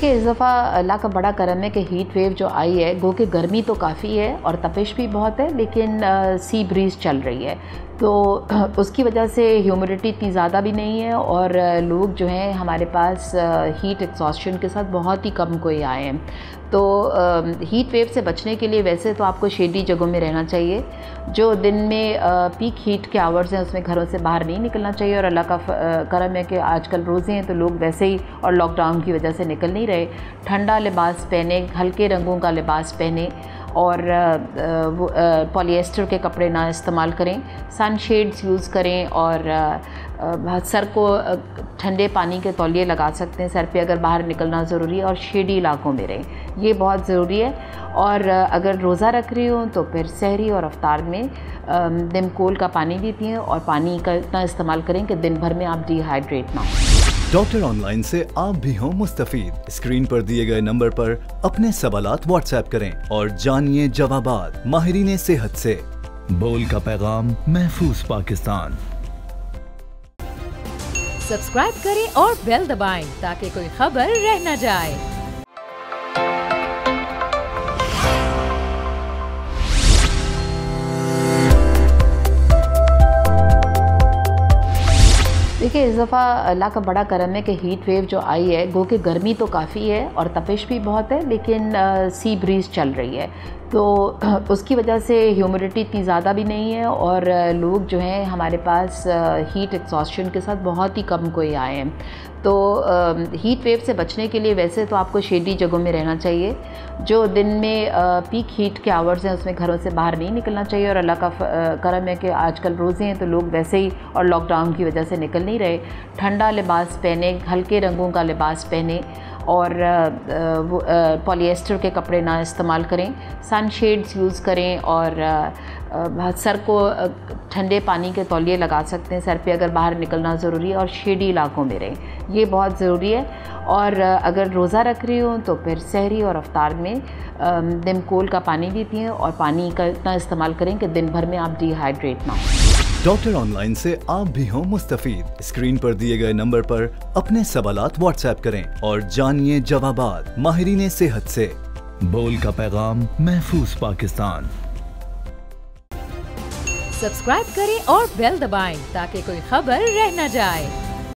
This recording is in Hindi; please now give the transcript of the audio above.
देखिए, इस दफ़ा अल्लाह का बड़ा करम है कि हीट वेव जो आई है, गो कि गर्मी तो काफ़ी है और तपिश भी बहुत है, लेकिन सी ब्रीज़ चल रही है, तो उसकी वजह से ह्यूमिडिटी इतनी ज़्यादा भी नहीं है और लोग जो हैं हमारे पास हीट एक्सॉस्शन के साथ बहुत ही कम कोई आए हैं। तो हीट वेव से बचने के लिए वैसे तो आपको शेडी जगहों में रहना चाहिए। जो दिन में पीक हीट के आवर्स हैं उसमें घरों से बाहर नहीं निकलना चाहिए, और अल्लाह का करम है कि आजकल रोज़े हैं तो लोग वैसे ही और लॉकडाउन की वजह से निकल नहीं रहे। ठंडा लिबास पहने, हल्के रंगों का लिबास पहने और पॉलिएस्टर के कपड़े ना इस्तेमाल करें, सन शेड्स यूज़ करें और सर को ठंडे पानी के तौलिए लगा सकते हैं सर पे अगर बाहर निकलना ज़रूरी है, और शेडी इलाकों में रहें, ये बहुत ज़रूरी है। और अगर रोज़ा रख रही हूँ तो फिर सहरी और अफ्तार में निमकोल का पानी भी पिएँ और पानी का इतना इस्तेमाल करें कि दिन भर में आप डिहाइड्रेट ना हो। डॉक्टर ऑनलाइन से आप भी हों मुस्तफीद। स्क्रीन पर दिए गए नंबर पर अपने सवालात व्हाट्सएप करें और जानिए जवाबात माहिरीन सेहत से। बोल का पैगाम, महफूज पाकिस्तान। सब्सक्राइब करें और बेल दबाएं ताकि कोई खबर रह न जाए। देखिए, इस दफ़ा अल्लाह का बड़ा करम है कि हीट वेव जो आई है, गो कि गर्मी तो काफ़ी है और तपिश भी बहुत है, लेकिन सी ब्रीज़ चल रही है, तो उसकी वजह से ह्यूमिडिटी इतनी ज़्यादा भी नहीं है और लोग जो हैं हमारे पास हीट एक्सॉस्शन के साथ बहुत ही कम कोई आए हैं। तो हीट वेव से बचने के लिए वैसे तो आपको शेडी जगहों में रहना चाहिए। जो दिन में पीक हीट के आवर्स हैं उसमें घरों से बाहर नहीं निकलना चाहिए, और अल्लाह का करम है कि आजकल रोज़े हैं तो लोग वैसे ही और लॉकडाउन की वजह से निकल नहीं रहे। ठंडा लिबास पहने, हल्के रंगों का लिबास पहने और पॉलिएस्टर के कपड़े ना इस्तेमाल करें, सन शेड्स यूज़ करें और सर को ठंडे पानी के तौलिए लगा सकते हैं सर पे अगर बाहर निकलना ज़रूरी है, और शेडी इलाकों में रहें, ये बहुत ज़रूरी है। और अगर रोज़ा रख रही हूँ तो फिर सहरी और अफ्तार में निमकोल का पानी भी पिएँ और पानी का इतना इस्तेमाल करें कि दिन भर में आप डिहाइड्रेट ना हो। डॉक्टर ऑनलाइन से आप भी हों मुस्तफीद। स्क्रीन पर दिए गए नंबर पर अपने सवालात व्हाट्सएप करें और जानिए जवाबात माहिरीन सेहत से। बोल का पैगाम, महफूज पाकिस्तान। सब्सक्राइब करें और बेल दबाएं ताकि कोई खबर रह न जाए।